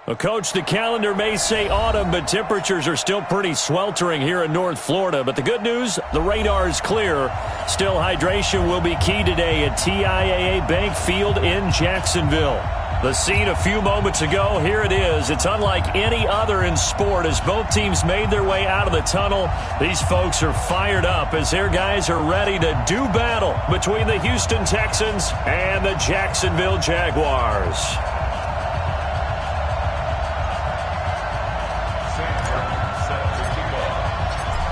Well, Coach, the calendar may say autumn, but temperatures are still pretty sweltering here in North Florida. But the good news, the radar is clear. Still, hydration will be key today at TIAA Bank Field in Jacksonville. The scene a few moments ago, here it is. It's unlike any other in sport as both teams made their way out of the tunnel. These folks are fired up as their guys are ready to do battle between the Houston Texans and the Jacksonville Jaguars.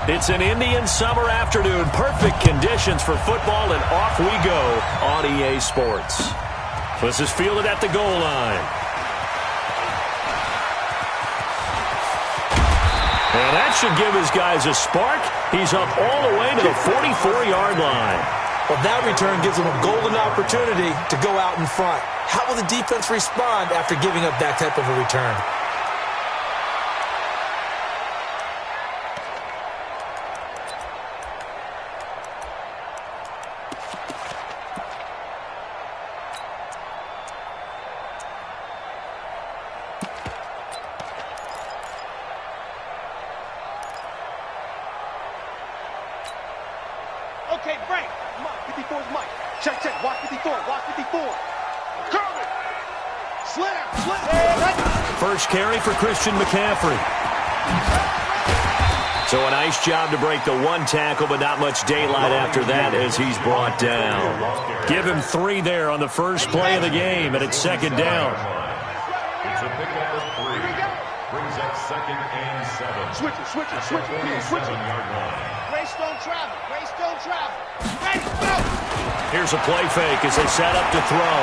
It's an Indian summer afternoon. Perfect conditions for football, and off we go on EA Sports. This is fielded at the goal line. And that should give his guys a spark. He's up all the way to the 44-yard line. Well, that return gives them a golden opportunity to go out in front. How will the defense respond after giving up that type of a return? Okay, break. 54's Mike. Check, check. Watch 54. Watch 54. Curve it. Slit it. First carry for Christian McCaffrey. So a nice job to break the one tackle, but not much daylight after that as he's brought down. Give him 3 there on the first play of the game, and it's second down. It's a pickup of 3. Brings up 2nd and 7. Switch it, switch it, switch it. Switch it. Greystone travel. Greystone travel. Ready, go! Here's a play fake as they set up to throw.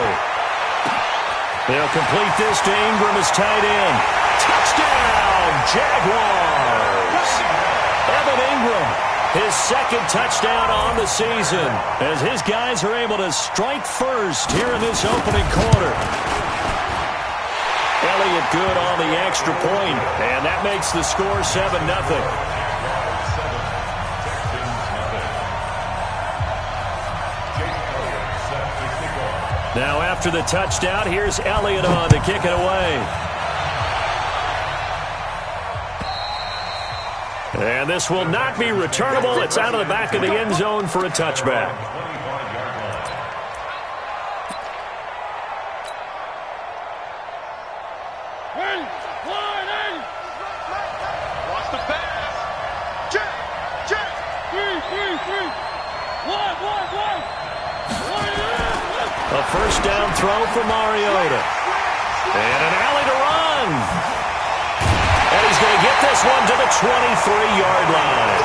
They'll complete this to Ingram as tight end. Touchdown, Jaguars! Evan Ingram, his 2nd touchdown on the season as his guys are able to strike first here in this opening quarter. Elliott good on the extra point, and that makes the score 7-0. Now after the touchdown, here's Elliott on to kick it away. And this will not be returnable. It's out of the back of the end zone for a touchback. Watch the pass. Check, check. 3. 1. A first down throw for Mariota. And an alley to run. And he's going to get this one to the 23-yard line.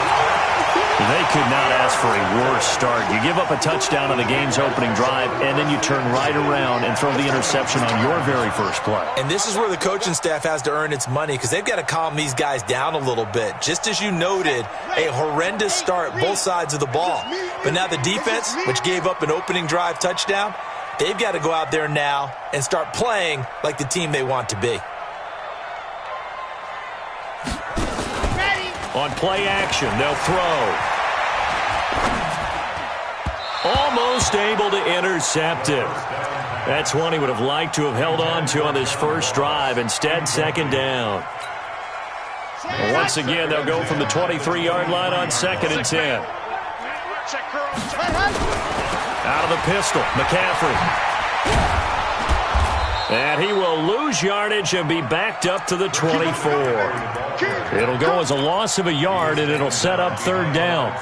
They could not ask for a worse start. You give up a touchdown on the game's opening drive, and then you turn right around and throw the interception on your very first play. And this is where the coaching staff has to earn its money because they've got to calm these guys down a little bit. Just as you noted, a horrendous start, both sides of the ball. But now the defense, which gave up an opening drive touchdown, they've got to go out there now and start playing like the team they want to be. On play action, they'll throw. Almost able to intercept it. That's one he would have liked to have held on to on this first drive. Instead, second down. And once again, they'll go from the 23-yard line on 2nd and 10. Out of the pistol, McCaffrey. And he will lose yardage and be backed up to the 24. It'll go as a loss of a yard, and it'll set up 3rd down.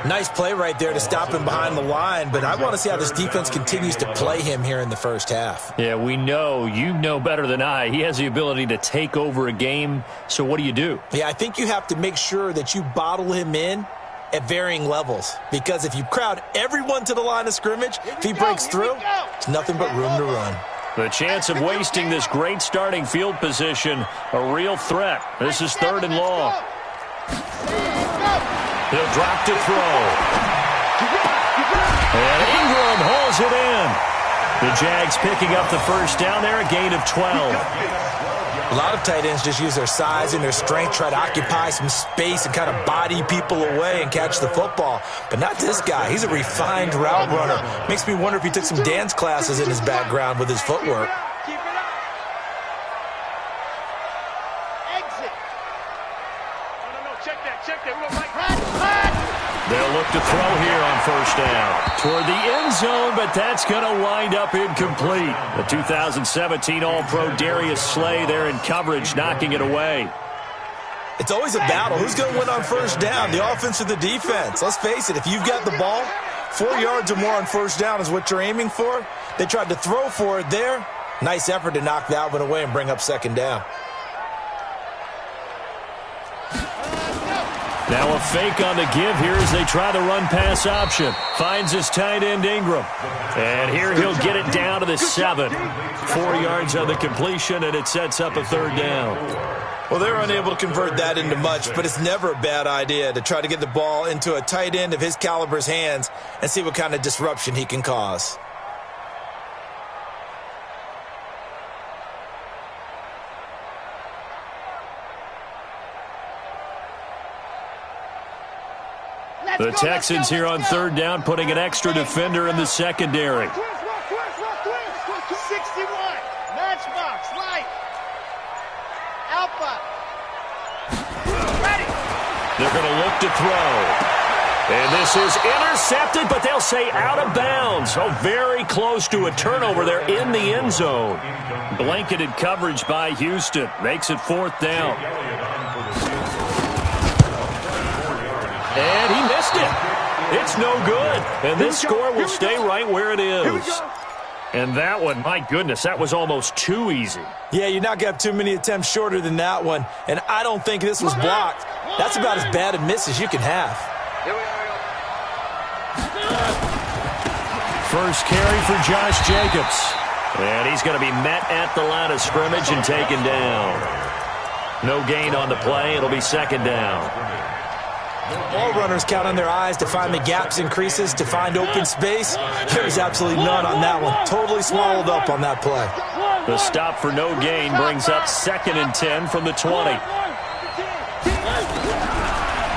Nice play right there to stop him behind the line, but I want to see how this defense continues to play him here in the first half. Yeah, we know. You know better than I. He has the ability to take over a game, so what do? Yeah, I think you have to make sure that you bottle him in at varying levels, because if you crowd everyone to the line of scrimmage, if he breaks through, it's nothing but room to run. The chance of wasting this great starting field position, a real threat. This is 3rd and long. He'll drop to throw. And Ingram hauls it in. The Jags picking up the first down there, a gain of 12. A lot of tight ends just use their size and their strength, try to occupy some space and kind of body people away and catch the football. But not this guy. He's a refined route runner. Makes me wonder if he took some dance classes in his background with his footwork. to throw here on first down. Toward the end zone, but that's going to wind up incomplete. The 2017 All-Pro Darius Slay there in coverage, knocking it away. It's always a battle. Who's going to win on first down, the offense or the defense? Let's face it, if you've got the ball, 4 yards or more on first down is what you're aiming for. They tried to throw for it there. Nice effort to knock that one away and bring up second down. Now a fake on the give here as they try the run-pass option. Finds his tight end Ingram. And here he'll get it down to the 7. 4 yards on the completion, and it sets up a third down. Well, they're unable to convert that into much, but it's never a bad idea to try to get the ball into a tight end of his caliber's hands and see what kind of disruption he can cause. The Texans here on third down, putting an extra defender in the secondary. 61. Matchbox. Light. Alpha. Ready. They're going to look to throw. And this is intercepted, but they'll say out of bounds. Oh, very close to a turnover there in the end zone. Blanketed coverage by Houston. Makes it fourth down. And he missed it. It's no good. And this score will stay right where it is. And that one, my goodness, that was almost too easy. Yeah, you're not going to have too many attempts shorter than that one. And I don't think this was blocked. That's about as bad a miss as you can have. First carry for Josh Jacobs. And he's going to be met at the line of scrimmage and taken down. No gain on the play. It'll be second down. All runners count on their eyes to find the gaps and creases, to find open space. There's absolutely none on that one. Totally swallowed up on that play. The stop for no gain brings up 2nd and 10 from the 20.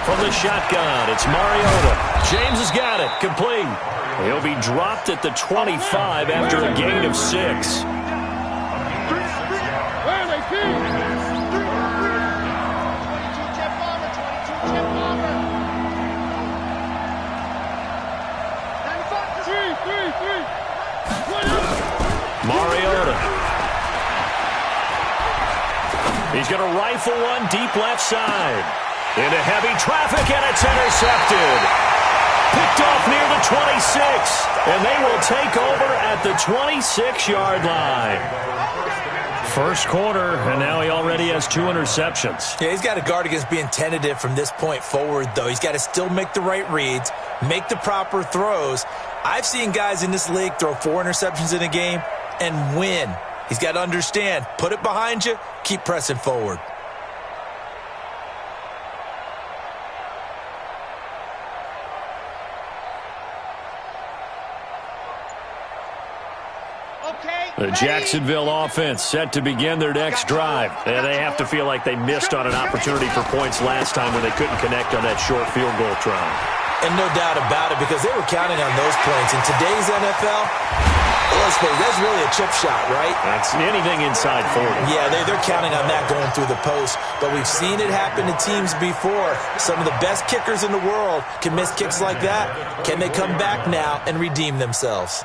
From the shotgun, it's Mariota. James has got it. Complete. He'll be dropped at the 25 after a gain of 6. Mariota. He's going to rifle one deep left side. Into heavy traffic, and it's intercepted. Picked off near the 26. And they will take over at the 26-yard line. First quarter, and now he already has 2 interceptions. Yeah, he's got to guard against being tentative from this point forward, though. He's got to still make the right reads, make the proper throws. I've seen guys in this league throw 4 interceptions in a game and win. He's got to understand, put it behind you, keep pressing forward. The Jacksonville offense set to begin their next drive. And they have to feel like they missed on an opportunity for points last time when they couldn't connect on that short field goal try. And no doubt about it, because they were counting on those points. In today's NFL, let's face it, that's really a chip shot, right? That's anything inside 40. Yeah, they're counting on that going through the post. But we've seen it happen to teams before. Some of the best kickers in the world can miss kicks like that. Can they come back now and redeem themselves?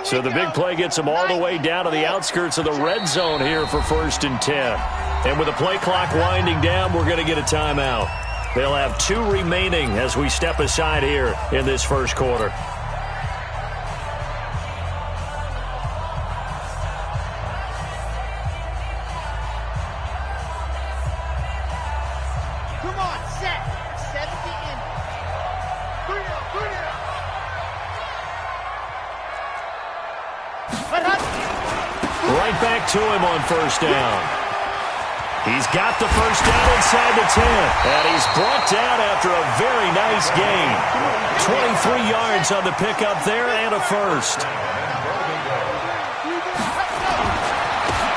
So the big play gets them all the way down to the outskirts of the red zone here for 1st and 10. And with the play clock winding down, we're going to get a timeout. They'll have 2 remaining as we step aside here in this first quarter. Come on, set. 70 in. Right back to him on first down. He's got the first down inside the 10. And he's brought down after a very nice gain. 23 yards on the pickup there and a first.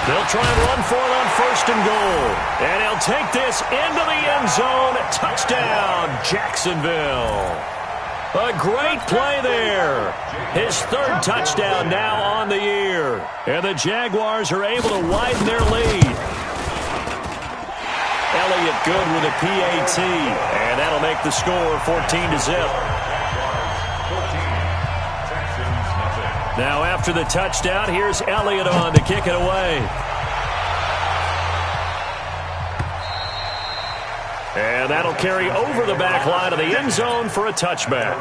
They'll try and run for it on 1st and goal. And he'll take this into the end zone. Touchdown, Jacksonville. A great play there. His 3rd touchdown now on the year. And the Jaguars are able to widen their lead. Elliott good with a PAT. And that'll make the score 14-0. Now after the touchdown, here's Elliott on to kick it away. And that'll carry over the back line of the end zone for a touchback.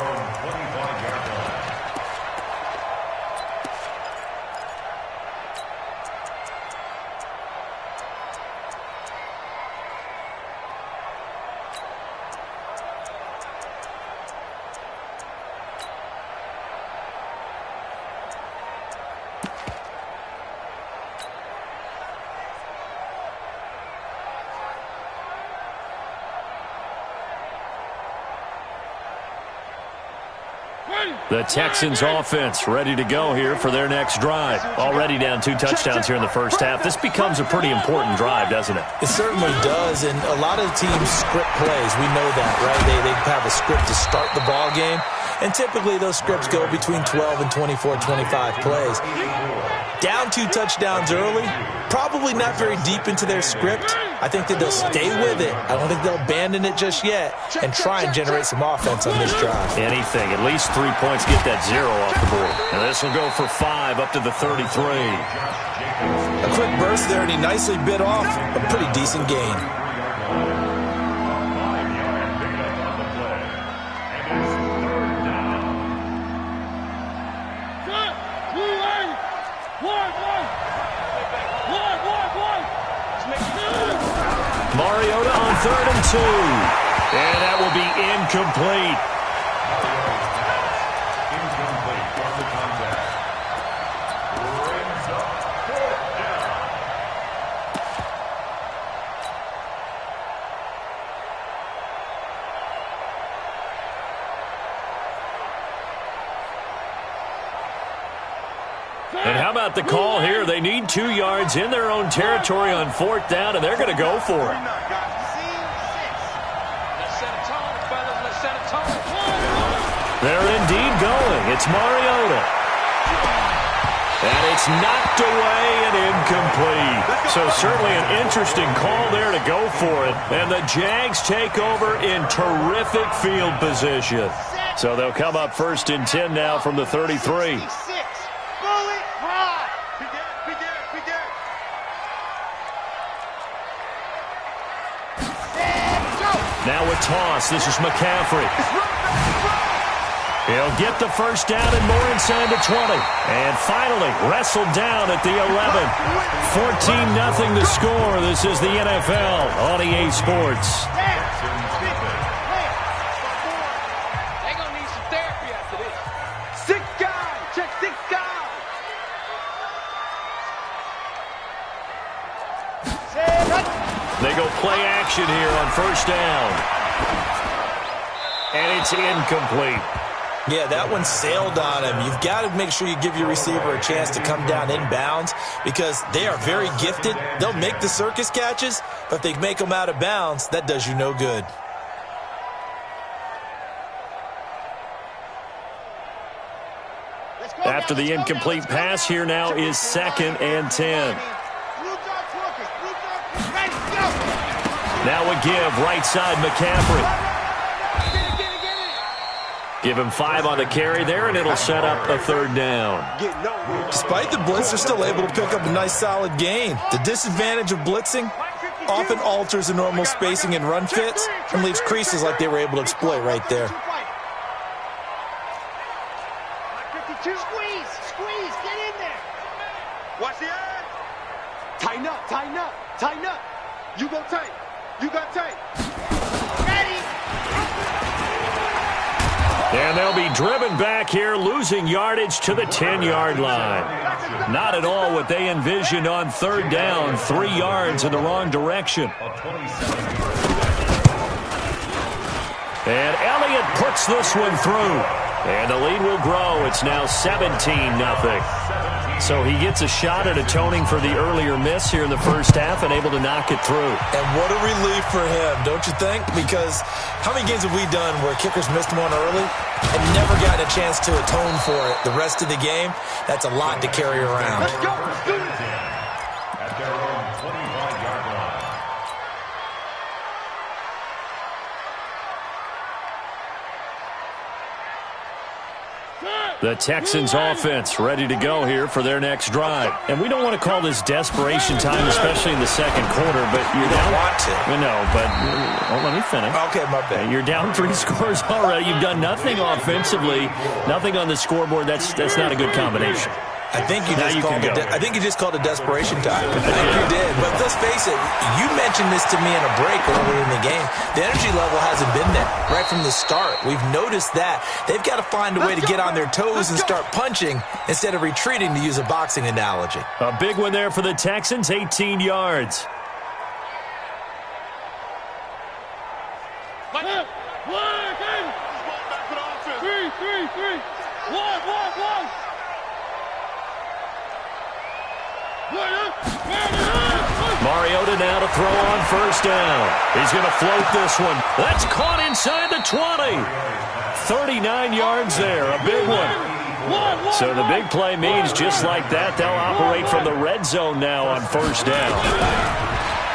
The Texans offense ready to go here for their next drive. Already down 2 touchdowns here in the first half. This becomes a pretty important drive, doesn't it? It certainly does, and a lot of the teams script plays. We know that, right? They have a script to start the ball game, and typically those scripts go between 12 and 24, 25 plays. Down 2 touchdowns early, probably not very deep into their script. I think that they'll stay with it. I don't think they'll abandon it just yet and try and generate some offense on this drive. Anything, at least 3 points, get that 0 off the board. And this will go for 5 up to the 33. A quick burst there, and he nicely bit off a pretty decent gain. Mariota on 3rd and 2. And that will be incomplete. And how about the call here? They need 2 yards in their own territory on 4th down, and they're going to go for it. They're indeed going. It's Mariota. And it's knocked away and incomplete. So certainly an interesting call there to go for it. And the Jags take over in terrific field position. So they'll come up 1st and 10 now from the 33. Now a toss. This is McCaffrey. He'll get the 1st down and more inside the 20. And finally wrestled down at the 11. 14-0 the score. This is the NFL on EA Sports. They're going to need some therapy after this. 6 guys. Check 6 guys. They go play action here on 1st down. And it's incomplete. Yeah, that one sailed on him. You've got to make sure you give your receiver a chance to come down inbounds because they are very gifted. They'll make the circus catches, but if they make them out of bounds, that does you no good. After the incomplete pass, here now is 2nd and 10. Now a give, right side McCaffrey. Give him 5 on the carry there, and it'll set up a 3rd down. Despite the blitz, they're still able to pick up a nice solid gain. The disadvantage of blitzing often alters the normal spacing and run fits and leaves creases like they were able to exploit right there. Squeeze, get in there. Watch the edge. Tighten up. You go tight. You got tight. Ready. And they'll be driven back here, losing yardage to the 10-yard line. Not at all what they envisioned on 3rd down, 3 yards in the wrong direction. And Elliott puts this one through. And the lead will grow. It's now 17-0. So he gets a shot at atoning for the earlier miss here in the first half and able to knock it through. And what a relief for him, don't you think? Because how many games have we done where kickers missed one early and never gotten a chance to atone for it the rest of the game? That's a lot to carry around. Let's go. Let's do this. At their own 25-yard line. The Texans offense ready to go here for their next drive. And we don't want to call this desperation time, especially in the second quarter, but you're down. Want to. No, but let me finish. Okay, my bad. You're down 3 scores already. You've done nothing offensively, nothing on the scoreboard. That's not a good combination. I think you just called it desperation time. I think you did. But let's face it, you mentioned this to me in a break earlier in the game. The energy level hasn't been there right from the start. We've noticed that. They've got to find a way to get on their toes and start punching instead of retreating, to use a boxing analogy. A big one there for the Texans, 18 yards. Mariota now to throw on first down. He's going to float this one. That's caught inside the 20. 39 yards there, a big one. So the big play means just like that, they'll operate from the red zone now on first down.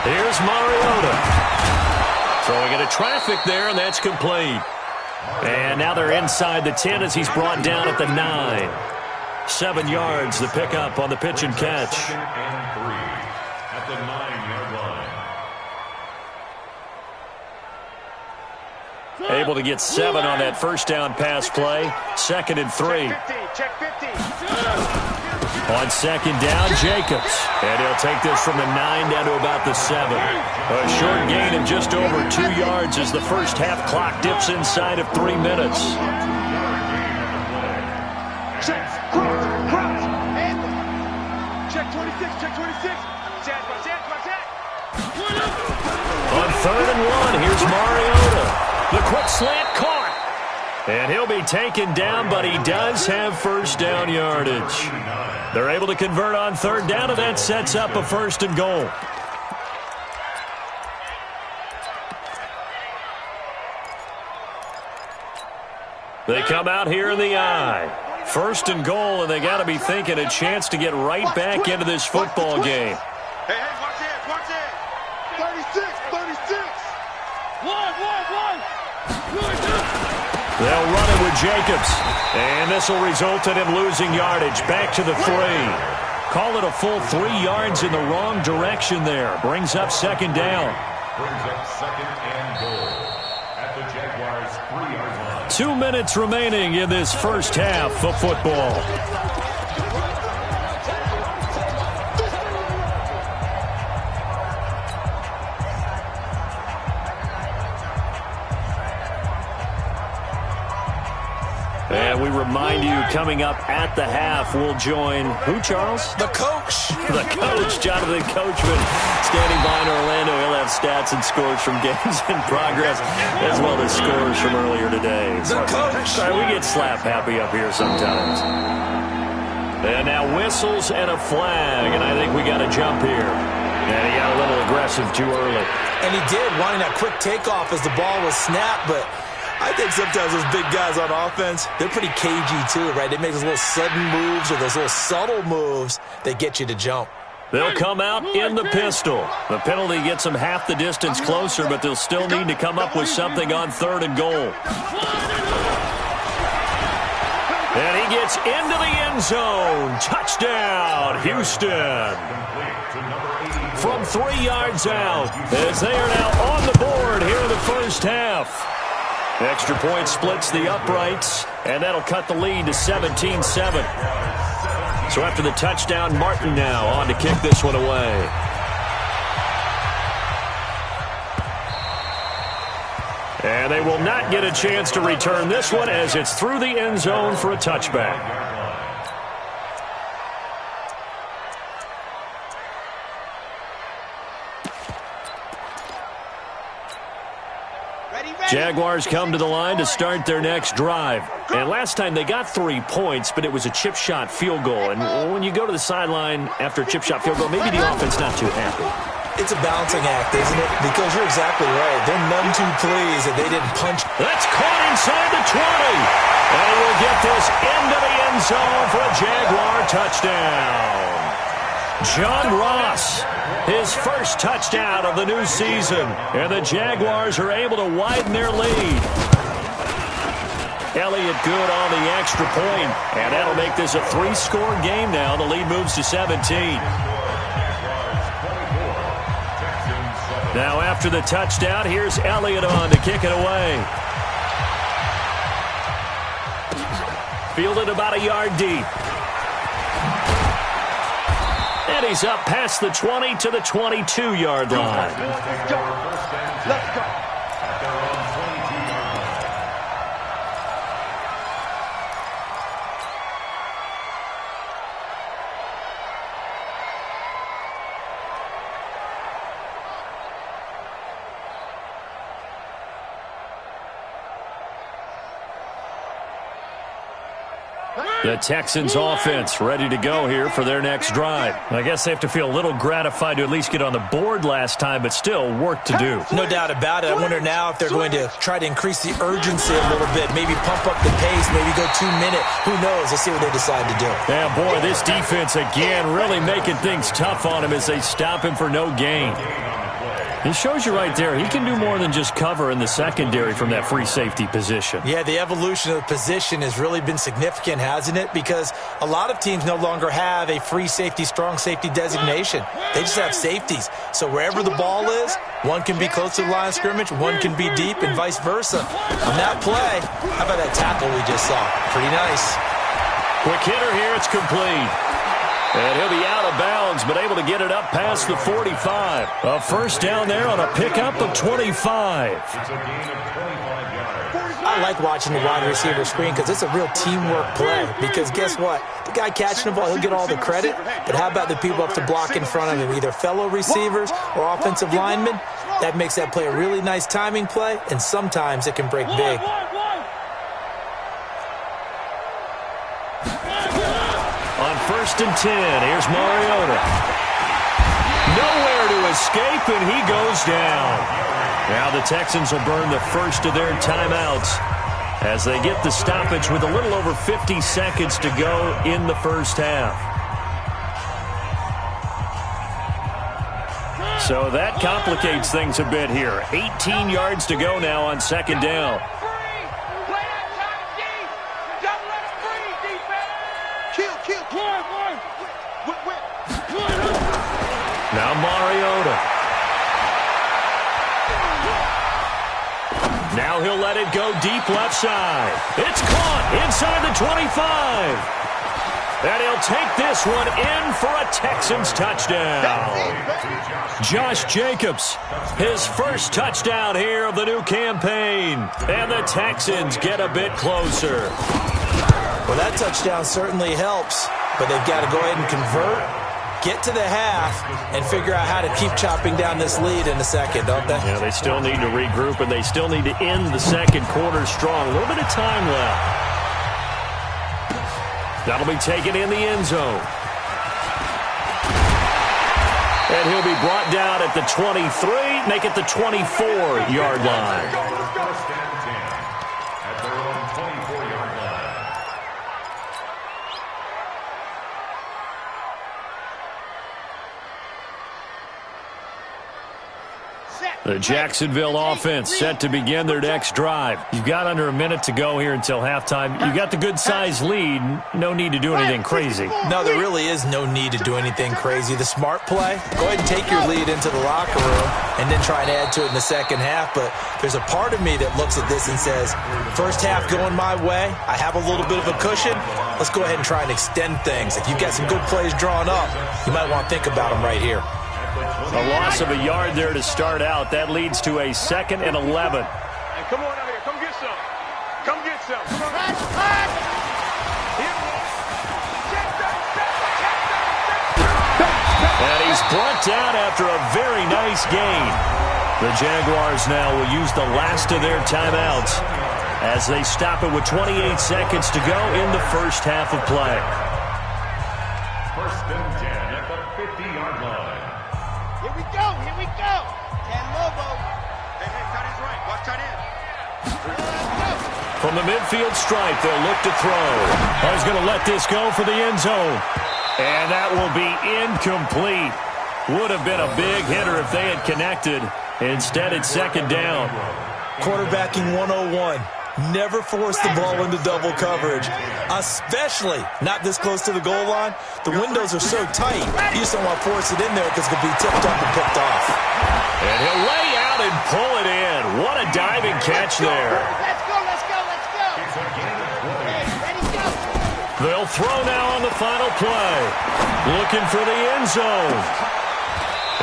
Here's Mariota. Throwing into traffic there, and that's complete. And now they're inside the 10 as he's brought down at the 9. 7 yards, the pickup on the pitch and catch. Second and 3 at the 9-yard line. Able to get 7 on that first down pass play. 2nd and 3. Check 50. On 2nd down, Jacobs. And he'll take this from the 9 down to about the 7. A short gain of just over 2 yards as the first half clock dips inside of 3 minutes. Check. Cross. And check 26. Check 26. Check. On 3rd and 1, here's Mariota. The quick slant caught. And he'll be taken down, but he does have first down yardage. They're able to convert on 3rd down, and that sets up a 1st and goal. They come out here in the eye. 1st and goal, and they got to be thinking a chance to get right back into this football game. Hey, watch it. 36. They'll run it with Jacobs. And this will result in him losing yardage. Back to the 3. Call it a full 3 yards in the wrong direction there. Brings up 2nd down. Brings up 2nd and goal at the Jaguars' 3-yard line. 2 minutes remaining in this first half of football. And we remind you, coming up at the half, we'll join who, Charles? The coach. The coach, Jonathan Coachman, standing by in Orlando. He'll have stats and scores from games in progress, as well as scores from earlier today. The coach. Sorry, we get slap happy up here sometimes. And now whistles and a flag, and I think we got a jump here. And he got a little aggressive too early. And he did, wanting that quick takeoff as the ball was snapped, but I think sometimes those big guys on offense, they're pretty cagey too, right? They make those little sudden moves or those little subtle moves that get you to jump. They'll come out in the pistol. The penalty gets them half the distance closer, but they'll still need to come up with something on 3rd and goal. And he gets into the end zone. Touchdown, Houston. From 3 yards out, as they are now on the board here in the first half. Extra point splits the uprights, and that'll cut the lead to 17-7. So after the touchdown, Martin now on to kick this one away. And they will not get a chance to return this one as it's through the end zone for a touchback. Jaguars come to the line to start their next drive. And last time they got 3 points, but it was a chip shot field goal. And when you go to the sideline after a chip shot field goal, maybe the offense not too happy. It's a balancing act, isn't it? Because you're exactly right. They're none too pleased that they didn't punch. That's caught inside the 20. And we'll get this into the end zone for a Jaguar touchdown. John Ross, his first touchdown of the new season. And the Jaguars are able to widen their lead. Elliott good on the extra point. And that'll make this a 3-score game now. The lead moves to 17. Now after the touchdown, here's Elliott on to kick it away. Fielded about a yard deep. And he's up past the 20 to the 22-yard line. Let's go. The Texans offense ready to go here for their next drive. I guess they have to feel a little gratified to at least get on the board last time, but still work to do. No doubt about it. I wonder now if they're going to try to increase the urgency a little bit, maybe pump up the pace, maybe go 2 minute. Who knows? Let's see what they decide to do. Yeah, boy, this defense again really making things tough on him as they stop him for no gain. It shows you right there, he can do more than just cover in the secondary from that free safety position. Yeah, the evolution of the position has really been significant, hasn't it? Because a lot of teams no longer have a free safety, strong safety designation. They just have safeties. So wherever the ball is, one can be close to the line of scrimmage, one can be deep, and vice versa. On that play, how about that tackle we just saw? Pretty nice. Quick hitter here, it's complete. And he'll be out of bounds, but able to get it up past the 45. A first down there on a pickup of 25. I like watching the wide receiver screen because it's a real teamwork play. Because guess what? The guy catching the ball, he'll get all the credit. But how about the people up to block in front of him, either fellow receivers or offensive linemen? That makes that play a really nice timing play, and sometimes it can break big. On 1st and 10, here's Mariota. Nowhere to escape, and he goes down. Now the Texans will burn the first of their timeouts as they get the stoppage with a little over 50 seconds to go in the first half. So that complicates things a bit here. 18 yards to go now on 2nd down. Now Mariota. Now he'll let it go deep left side. It's caught inside the 25. And he'll take this one in for a Texans touchdown. Josh Jacobs, his first touchdown here of the new campaign. And the Texans get a bit closer. Well, that touchdown certainly helps, but they've got to go ahead and convert, get to the half, and figure out how to keep chopping down this lead in the second, don't they? Yeah, they still need to regroup, and they still need to end the second quarter strong. A little bit of time left. That'll be taken in the end zone. And he'll be brought down at the 23, make it the 24-yard line. The Jacksonville offense set to begin their next drive. You've got under a minute to go here until halftime. You got the good-sized lead. No need to do anything crazy. No, there really is no need to do anything crazy. The smart play, go ahead and take your lead into the locker room and then try and add to it in the second half. But there's a part of me that looks at this and says, first half going my way, I have a little bit of a cushion. Let's go ahead and try and extend things. If you've got some good plays drawn up, you might want to think about them right here. A loss of a yard there to start out. That leads to a 2nd and 11. Hey, come on out here. Come get some. Come get some. Come on. And he's brought down after a very nice gain. The Jaguars now will use the last of their timeouts as they stop it with 28 seconds to go in the first half of play. First and 10 at the 50-yard line. Here we go. Here we go. 10 Lobo. Hey, tight end's right. Watch tight end. From the midfield stripe, they'll look to throw. He's going to let this go for the end zone. And that will be incomplete. Would have been a big hitter if they had connected. Instead, it's second down. Quarterbacking 101. Never force the ball into double coverage, especially not this close to the goal line. The windows are so tight, you just don't want to force it in there because it could be tipped up and picked off. And he'll lay out and pull it in. What a diving catch there. Let's go, let's go, let's go. Hey, ready, go. They'll throw now on the final play. Looking for the end zone.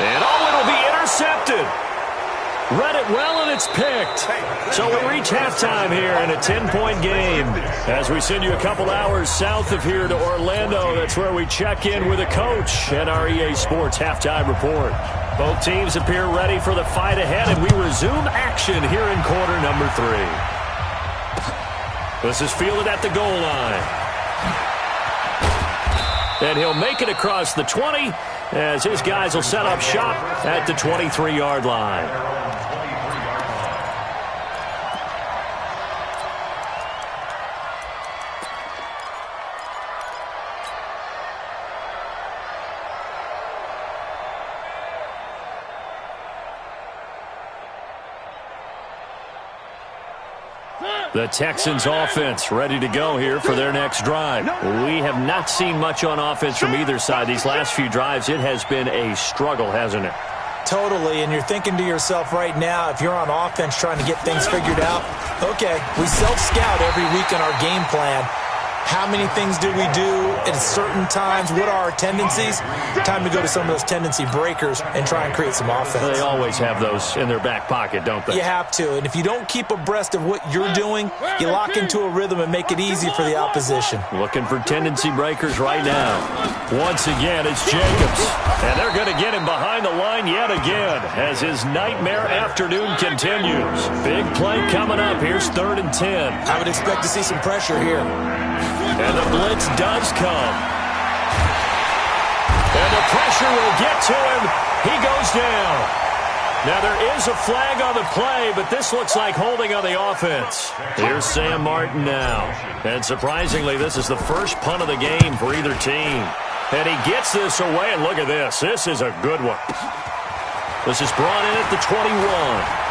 And it'll be intercepted. Read it well, and it's picked. So we reach halftime here in a 10-point game. As we send you a couple hours south of here to Orlando, that's where we check in with a coach and our EA Sports halftime report. Both teams appear ready for the fight ahead, and we resume action here in quarter number 3. This is fielded at the goal line. And he'll make it across the 20 as his guys will set up shop at the 23-yard line. The Texans offense ready to go here for their next drive. We have not seen much on offense from either side. These last few drives, it has been a struggle, hasn't it? Totally, and you're thinking to yourself right now, if you're on offense trying to get things figured out, okay, we self-scout every week in our game plan. How many things do we do at certain times? What are our tendencies? Time to go to some of those tendency breakers and try and create some offense. They always have those in their back pocket, don't they? You have to, and if you don't keep abreast of what you're doing, you lock into a rhythm and make it easy for the opposition. Looking for tendency breakers right now. Once again, it's Jacobs. And they're going to get him behind the line yet again as his nightmare afternoon continues. Big play coming up. Here's 3rd and 10. I would expect to see some pressure here. And the blitz does come. And the pressure will get to him. He goes down. Now, there is a flag on the play, but this looks like holding on the offense. Here's Sam Martin now. And surprisingly, this is the first punt of the game for either team. And he gets this away, and look at this. This is a good one. This is brought in at the 21.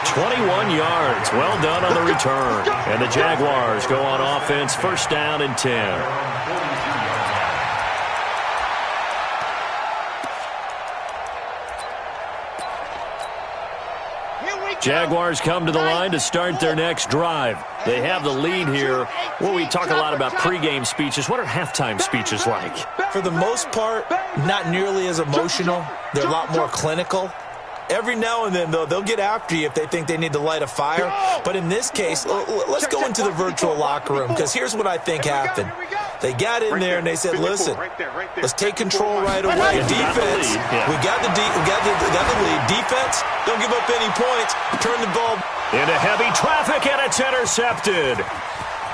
21 yards. Well done on the return. And the Jaguars go on offense, 1st down and 10. Jaguars come to the line to start their next drive. They have the lead here. Well, we talk a lot about pregame speeches. What are halftime speeches like? For the most part, not nearly as emotional. They're a lot more clinical. Every now and then, though, they'll get after you if they think they need to light a fire. But in this case, let's go into the virtual locker room, because here's what I think happened. They got in there and they said, listen, let's take control right away. Defense, we got the lead. Defense, don't give up any points. Turn the ball into heavy traffic, and it's intercepted.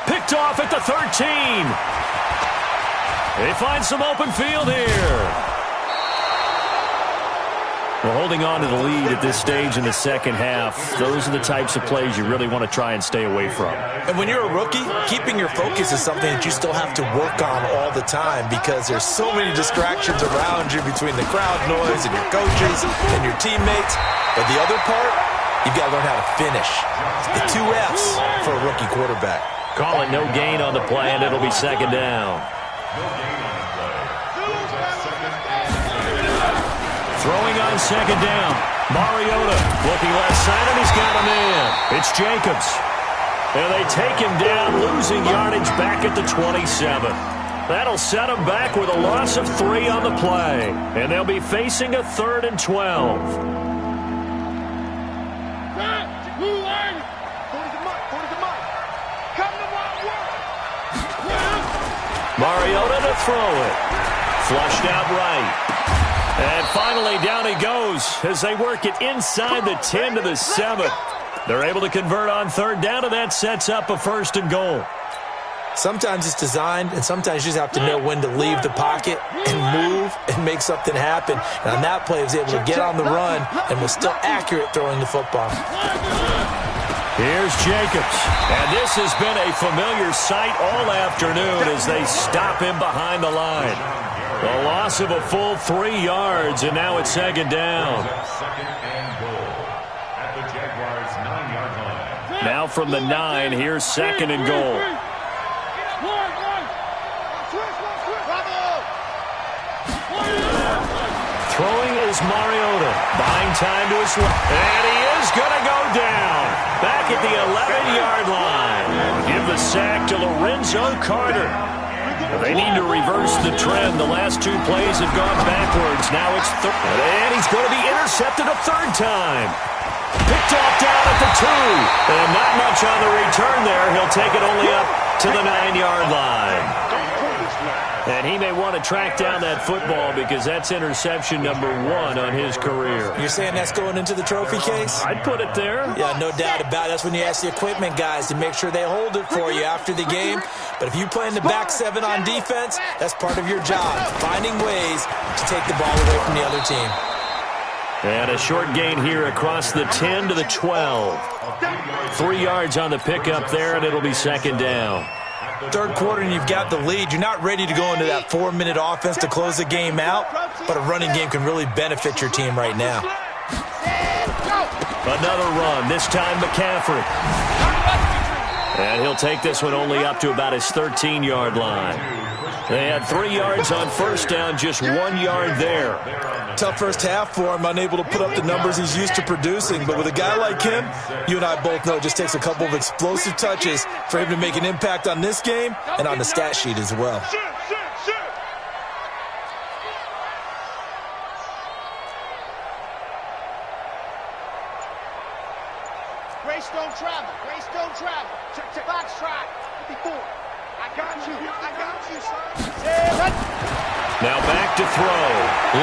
Picked off at the 13. They find some open field here. Well, holding on to the lead at this stage in the second half, those are the types of plays you really want to try and stay away from. And when you're a rookie, keeping your focus is something that you still have to work on all the time, because there's so many distractions around you between the crowd noise and your coaches and your teammates. But the other part, you've got to learn how to finish. The 2 F's for a rookie quarterback. Call it no gain on the play, and it'll be 2nd down. Throwing on 2nd down. Mariota looking left side, and he's got him in. It's Jacobs. And they take him down, losing yardage back at the 27. That'll set them back with a loss of 3 on the play. And they'll be facing a 3rd and 12. Mariota to throw it. Flushed out right. And finally, down he goes as they work it inside the 10 to the 7. They're able to convert on third down, and that sets up a 1st and goal. Sometimes it's designed, and sometimes you just have to know when to leave the pocket and move and make something happen. And on that play, he was able to get on the run and was still accurate throwing the football. Here's Jacobs. And this has been a familiar sight all afternoon as they stop him behind the line. A loss of a full 3 yards, and now it's 2nd down. Second and goal at the Jaguars' 9-yard line. Now from the 9, here's 2nd and goal. Throwing is Mariota. Buying time to his left. And he is going to go down. Back at the 11-yard line. Give the sack to Lorenzo Carter. They need to reverse the trend. The last 2 plays have gone backwards. Now it's third. And he's going to be intercepted a 3rd time. Picked off down at the 2. And not much on the return there. He'll take it only up to the 9-yard line. And he may want to track down that football because that's interception number 1 on his career. You're saying that's going into the trophy case? I'd put it there. Yeah, no doubt about it. That's when you ask the equipment guys to make sure they hold it for you after the game. But if you play in the back 7 on defense, that's part of your job, finding ways to take the ball away from the other team. And a short gain here across the 10 to the 12. 3 yards on the pickup there, and it'll be 2nd down. Third quarter and you've got the lead. You're not ready to go into that 4-minute offense to close the game out, but a running game can really benefit your team right now. Another run, this time McCaffrey. And he'll take this one only up to about his 13-yard line. They had 3 yards on 1st down, just 1 yard there. Tough first half for him, unable to put up the numbers he's used to producing. But with a guy like him, you and I both know it just takes a couple of explosive touches for him to make an impact on this game and on the stat sheet as well. Grace don't travel. Grace don't travel. Check. Box track. 54. I got you, son. Now back to throw.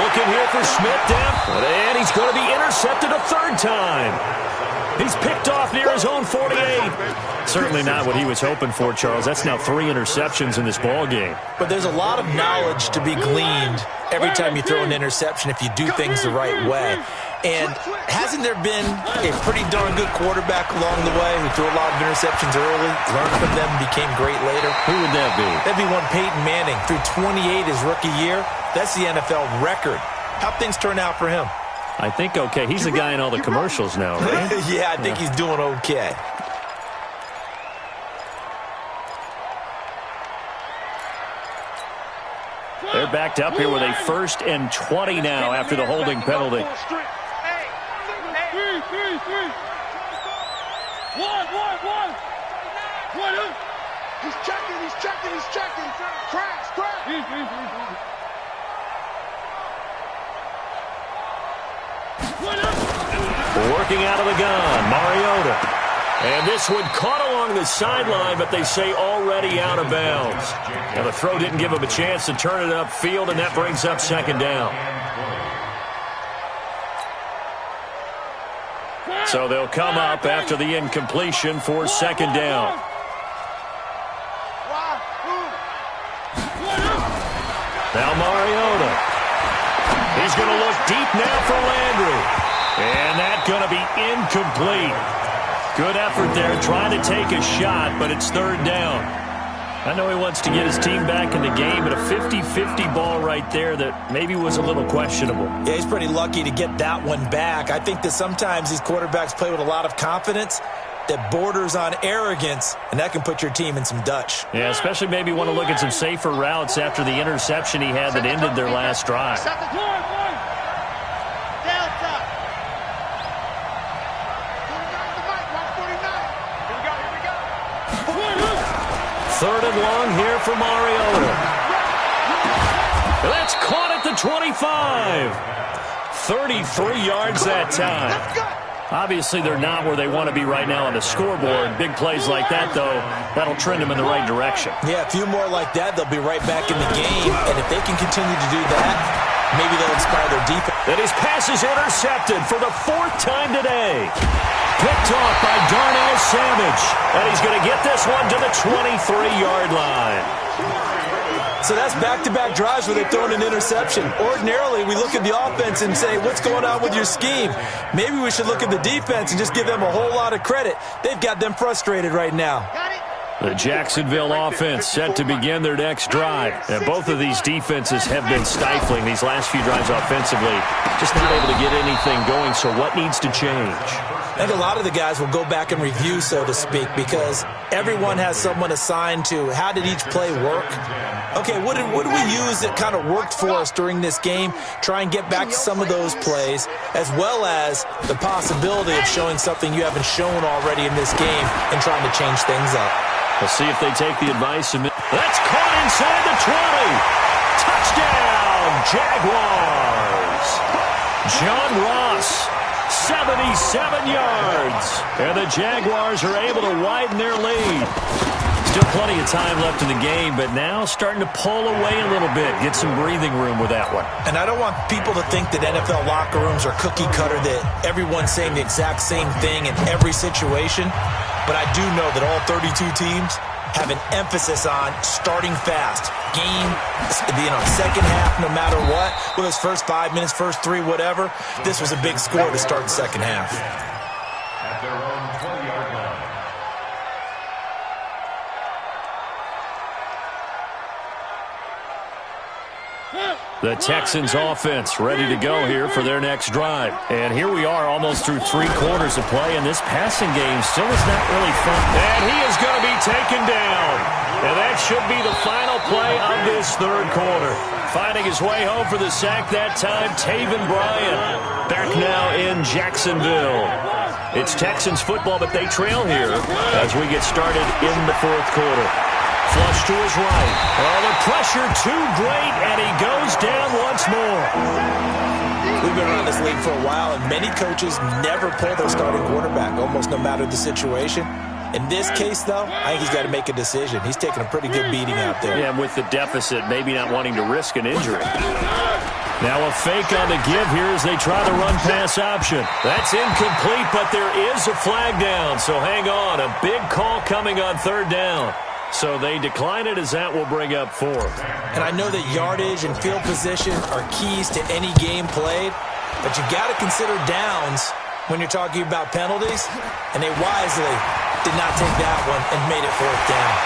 Looking here for Smith down. And he's going to be intercepted a 3rd time. He's picked off near his own 48. Certainly not what he was hoping for, Charles. That's now 3 interceptions in this ball game. But there's a lot of knowledge to be gleaned every time you throw an interception if you do things the right way. And hasn't there been a pretty darn good quarterback along the way who threw a lot of interceptions early, learned from them, and became great later? Who would that be? That'd be one Peyton Manning. Threw 28 his rookie year. That's the NFL record. How'd things turn out for him? I think okay. He's the guy in all the commercials now, right? Yeah, I think he's doing okay. They're backed up here with a 1st and 20 now after the holding penalty. He's checking. Crash. Working out of the gun, Mariota. And this one caught along the sideline, but they say already out of bounds. Now the throw didn't give him a chance to turn it upfield, and that brings up 2nd down. So they'll come up after the incompletion for 2nd down. Now Mariota. He's going to look deep now for Landry. And that's going to be incomplete. Good effort there, trying to take a shot, but it's 3rd down. I know he wants to get his team back in the game, but a 50-50 ball right there that maybe was a little questionable. Yeah, he's pretty lucky to get that one back. I think that sometimes these quarterbacks play with a lot of confidence that borders on arrogance, and that can put your team in some Dutch. Yeah, especially maybe want to look at some safer routes after the interception he had that ended their last drive. Third and long here for Mariota. That's caught at the 25. 33 yards that time. Obviously, they're not where they want to be right now on the scoreboard. Big plays like that, though, that'll trend them in the right direction. Yeah, a few more like that, they'll be right back in the game. And if they can continue to do that, Maybe they'll inspire their defense. And his pass is intercepted for the 4th time today. Picked off by Darnell Savage. And he's going to get this one to the 23-yard line. So that's back-to-back drives where they've thrown an interception. Ordinarily, we look at the offense and say, what's going on with your scheme? Maybe we should look at the defense and just give them a whole lot of credit. They've got them frustrated right now. The Jacksonville offense set to begin their next drive. And both of these defenses have been stifling these last few drives offensively. Just not able to get anything going, so what needs to change? I think a lot of the guys will go back and review, so to speak, because everyone has someone assigned to how did each play work. Okay, what did we use that kind of worked for us during this game? Try and get back to some of those plays, as well as the possibility of showing something you haven't shown already in this game and trying to change things up. We'll see if they take the advice. That's caught inside the 20. Touchdown, Jaguars. John Ross, 77 yards. And the Jaguars are able to widen their lead. Still plenty of time left in the game, but now starting to pull away a little bit. Get some breathing room with that one. And I don't want people to think that NFL locker rooms are cookie cutter, that everyone's saying the exact same thing in every situation. But I do know that all 32 teams have an emphasis on starting fast. Game, second half, no matter what. Whether it's first 5 minutes, first 3, whatever. This was a big score to start the second half. At their own 20-yard line. The Texans offense ready to go here for their next drive. And here we are almost through 3 quarters of play, and this passing game still is not really fun. And he is going to be taken down. And that should be the final play of this 3rd quarter. Finding his way home for the sack that time, Taven Bryan. Back now in Jacksonville. It's Texans football, but they trail here as we get started in the 4th quarter. Flush to his right. Oh, the pressure too great, and he goes down once more. We've been around this league for a while, and many coaches never pull their starting quarterback, almost no matter the situation. In this case, though, I think he's got to make a decision. He's taking a pretty good beating out there. Yeah, and with the deficit, maybe not wanting to risk an injury. Now a fake on the give here as they try the run-pass option. That's incomplete, but there is a flag down, so hang on. A big call coming on 3rd down. So they decline it as that will bring up 4th. And I know that yardage and field position are keys to any game played, but you've got to consider downs when you're talking about penalties, and they wisely did not take that one and made it 4th down.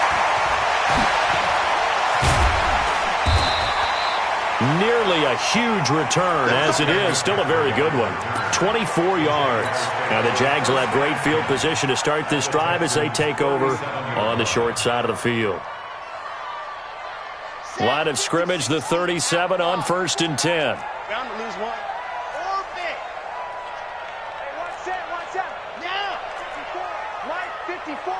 Nearly a huge return, as it is. Still a very good one. 24 yards. Now the Jags will have great field position to start this drive as they take over on the short side of the field. Line of scrimmage, the 37 on 1st and 10. Bound to lose one. Orbit. Hey, what's that? Now. 54. Mike, 54.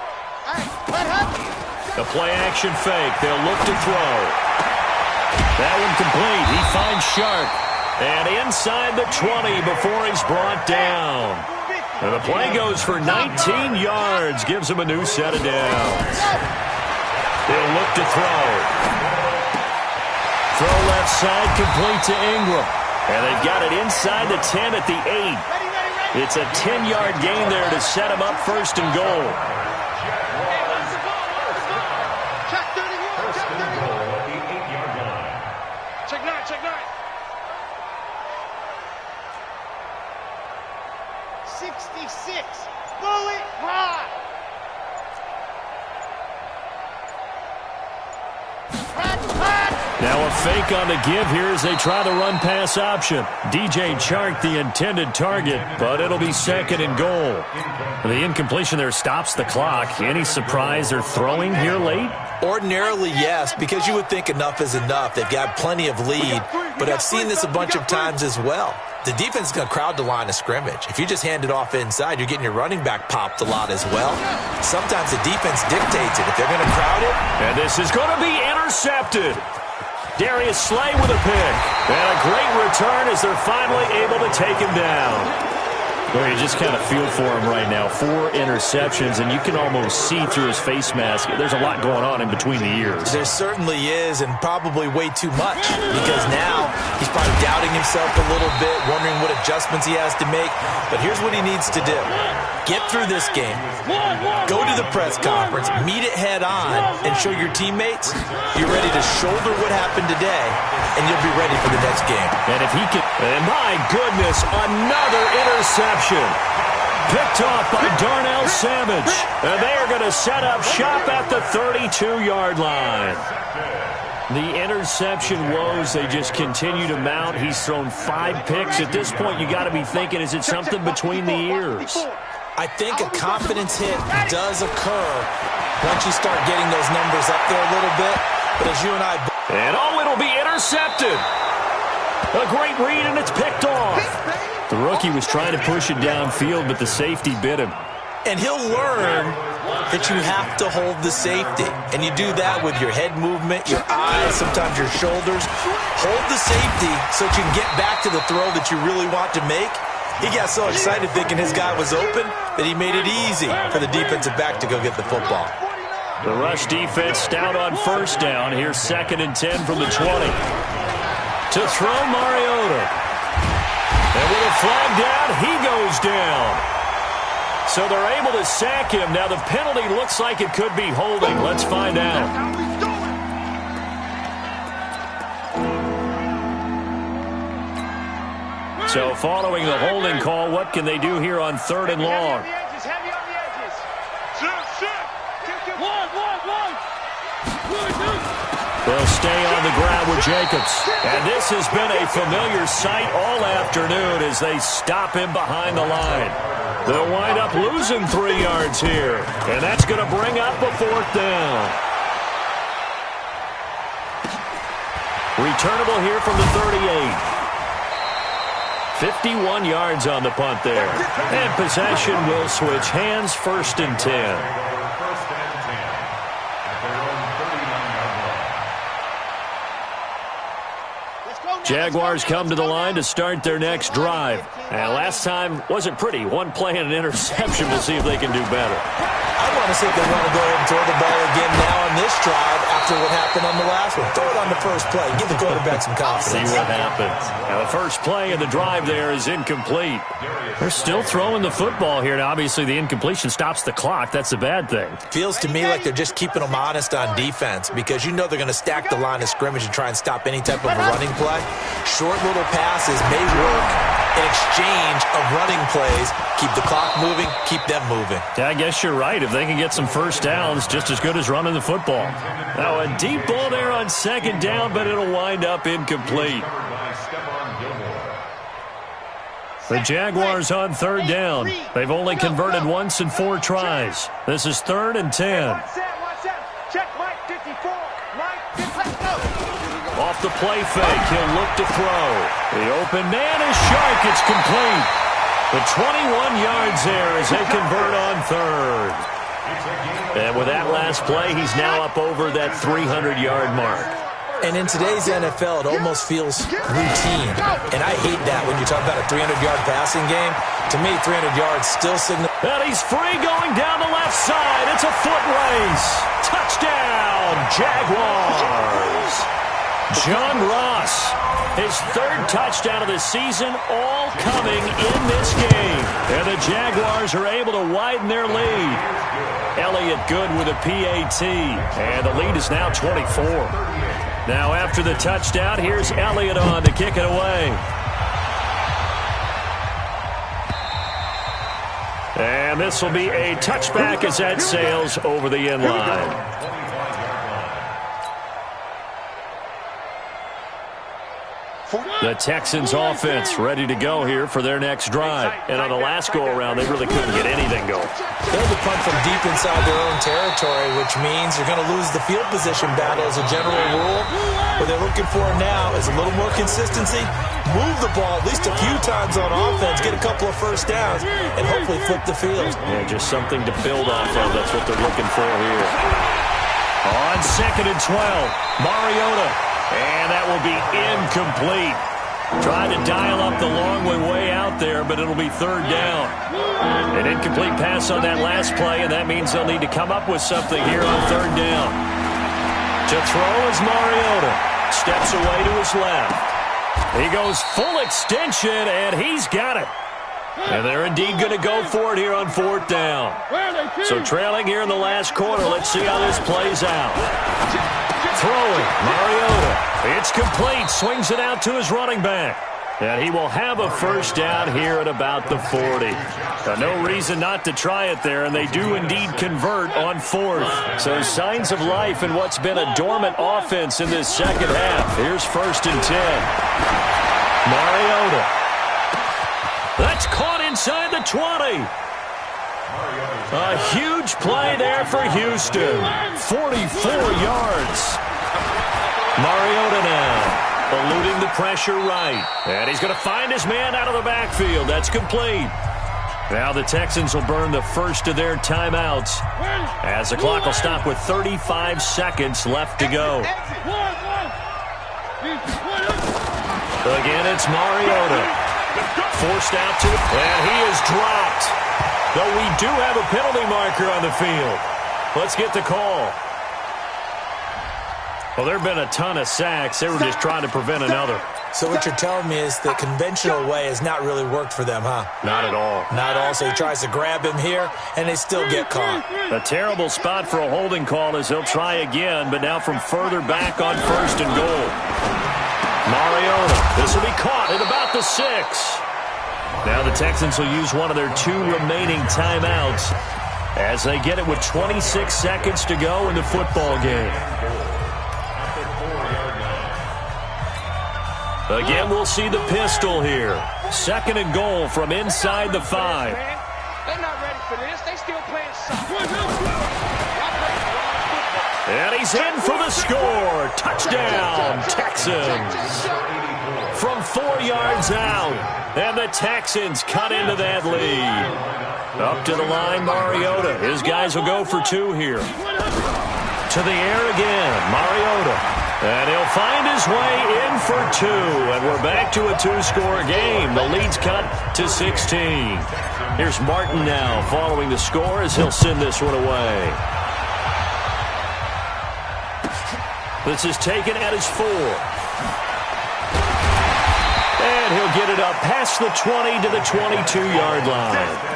Hey, what happened? The play action fake. They'll look to throw. That one complete. He finds Sharp. And inside the 20 before he's brought down. And the play goes for 19 yards. Gives him a new set of downs. They'll look to throw. Throw left side, complete to Ingram. And they've got it inside the 10 at the 8. It's a 10-yard gain there to set him up 1st and goal. Check 9. 66. Bullet high. Now a fake on the give here as they try the run-pass option. DJ Chark, the intended target, but it'll be 2nd and goal. The incompletion there stops the clock. Any surprise they're throwing here late? Ordinarily, yes, because you would think enough is enough. They've got plenty of lead, but I've seen this a bunch of times as well. The defense is going to crowd the line of scrimmage. If you just hand it off inside, you're getting your running back popped a lot as well. Sometimes the defense dictates it. If they're going to crowd it. And this is going to be intercepted. Darius Slay with a pick. And a great return as they're finally able to take him down. Well, you just kind of feel for him right now. 4 interceptions, and you can almost see through his face mask. There's a lot going on in between the ears. There certainly is, and probably way too much, because now he's probably doubting himself a little bit, wondering what adjustments he has to make. But here's what he needs to do. Get through this game, go to the press conference, meet it head on, and show your teammates you're ready to shoulder what happened today, and you'll be ready for the next game. And if he can, and my goodness, another interception. Picked off by Darnell Savage. And they are going to set up shop at the 32-yard line. The interception woes, they just continue to mount. He's thrown 5 picks. At this point, you got to be thinking, is it something between the ears? I think a confidence hit does occur once you start getting those numbers up there a little bit. But as you and I... And it'll be intercepted. A great read, and it's picked off. The rookie was trying to push it downfield, but the safety bit him. And he'll learn that you have to hold the safety. And you do that with your head movement, your eyes, sometimes your shoulders. Hold the safety so that you can get back to the throw that you really want to make. He got so excited thinking his guy was open that he made it easy for the defensive back to go get the football. The rush defense stout on first down. Here's 2nd and 10 from the 20. To throw Mariota. And with a flag down, he goes down. So they're able to sack him. Now the penalty looks like it could be holding. Let's find out. So following the holding call, what can they do here on 3rd and long? Heavy on the edges. They'll stay on the ground with Jacobs. And this has been a familiar sight all afternoon as they stop him behind the line. They'll wind up losing 3 yards here. And that's going to bring up a 4th down. Returnable here from the 38. 51 yards on the punt there. And possession will switch hands, 1st and 10. Jaguars come to the line to start their next drive. And last time wasn't pretty. 1 play and an interception. We'll see if they can do better. I want to see if they want to go ahead and throw the ball again now on this drive after what happened on the last one. Throw it on the first play. Give the quarterback some confidence. See what happens. Now the first play of the drive there is incomplete. They're still throwing the football here. Now obviously the incompletion stops the clock. That's a bad thing. Feels to me like they're just keeping them honest on defense because you know they're going to stack the line of scrimmage and try and stop any type of a running play. Short little passes may work in exchange of running plays. Keep the clock moving, keep them moving. Yeah, I guess you're right. If they can get some first downs, just as good as running the football. Now a deep ball there on 2nd down, but it'll wind up incomplete. The Jaguars on 3rd down. They've only converted once in 4 tries. This is 3rd and 10. Check Mike 54. Mike 54. Off the play fake, he'll look to throw. The open man is Shark. It's complete. The 21 yards there as they convert on 3rd. And with that last play, he's now up over that 300-yard mark. And in today's NFL, it almost feels routine. And I hate that when you talk about a 300-yard passing game. To me, 300 yards still signal. And he's free going down the left side. It's a foot race. Touchdown, Jaguars. John Ross, his 3rd touchdown of the season, all coming in this game. And the Jaguars are able to widen their lead. Elliott Good with a PAT. And the lead is now 24. Now after the touchdown, here's Elliott on to kick it away. And this will be a touchback as that sails over the end line. The Texans offense ready to go here for their next drive. And on the last go-around, they really couldn't get anything going. They'll be punt from deep inside their own territory, which means you're going to lose the field position battle as a general rule. What they're looking for now is a little more consistency, move the ball at least a few times on offense, get a couple of first downs, and hopefully flip the field. Yeah, just something to build off of. That's what they're looking for here. On 2nd and 12, Mariota. And that will be incomplete. Trying to dial up the long way out there, but it'll be third down. An incomplete pass on that last play, and that means they'll need to come up with something here on third down. To throw is Mariota. Steps away to his left. He goes full extension, and he's got it. And they're indeed going to go for it here on fourth down. So trailing here in the last quarter, let's see how this plays out. Throwing, Mariota. It's complete. Swings it out to his running back. And he will have a first down here at about the 40. No reason not to try it there, and they do indeed convert on fourth. So signs of life in what's been a dormant offense in this second half. Here's 1st and 10. Mariota. That's caught inside the 20. A huge play there for Houston. 44 yards. Mariota now. Eluding the pressure right. And he's going to find his man out of the backfield. That's complete. Now the Texans will burn the first of their timeouts as the clock will stop with 35 seconds left to go. Again, it's Mariota. Forced out to it, and he is dropped. Though we do have a penalty marker on the field. Let's get the call. Well, there have been a ton of sacks. They were just trying to prevent another. So what you're telling me is the conventional way has not really worked for them, huh? Not at all. Not at all. So he tries to grab him here, and they still get caught. A terrible spot for a holding call as he'll try again, but now from further back on 1st and goal. Mariota. This will be caught at about the 6. Now the Texans will use one of their 2 remaining timeouts as they get it with 26 seconds to go in the football game. Again, we'll see the pistol here. 2nd and goal from inside the 5. They're not ready for this. They still playing soccer. And he's in for the score. Touchdown, Texans. From 4 yards out. And the Texans cut into that lead. Up to the line, Mariota. His guys will go for 2 here. To the air again, Mariota. And he'll find his way in for 2. And we're back to a 2-score game. The lead's cut to 16. Here's Martin now following the score as he'll send this one away. This is taken at his 4. And he'll get it up past the 20 to the 22-yard line.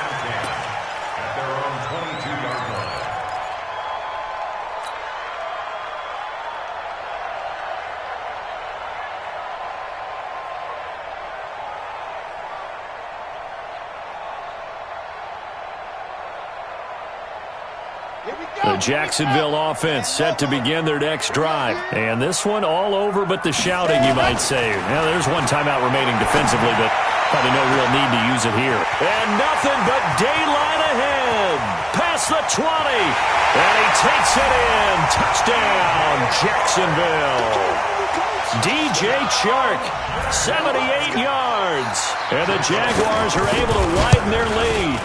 The Jacksonville offense set to begin their next drive. And this one all over but the shouting, you might say. Now, there's one timeout remaining defensively, but probably no real need to use it here. And nothing but daylight ahead. Past the 20. And he takes it in. Touchdown, Jacksonville. DJ Chark, 78 yards. And the Jaguars are able to widen their lead.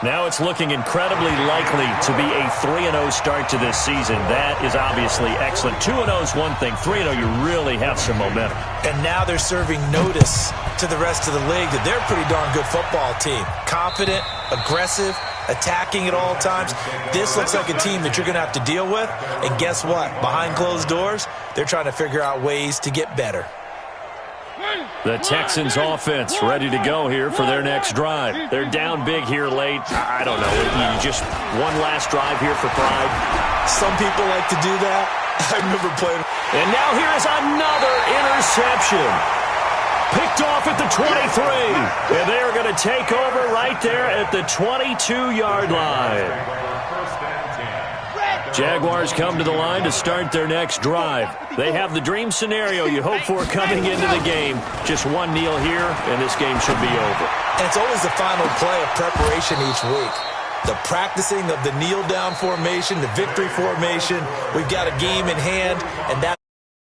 Now it's looking incredibly likely to be a 3-0 start to this season. That is obviously excellent. 2-0 is one thing. 3-0, you really have some momentum. And now they're serving notice to the rest of the league that they're a pretty darn good football team. Confident, aggressive, attacking at all times. This looks like a team that you're going to have to deal with. And guess what? Behind closed doors, they're trying to figure out ways to get better. The Texans offense ready to go here for their next drive. They're down big here late. I don't know. Just one last drive here for pride. Some people like to do that. I remember playing. And now here is another interception. Picked off at the 23. And they are going to take over right there at the 22-yard line. Jaguars come to the line to start their next drive. They have the dream scenario you hope for coming into the game. Just one kneel here, and this game should be over. And it's always the final play of preparation each week. The practicing of the kneel-down formation, the victory formation. We've got a game in hand, and that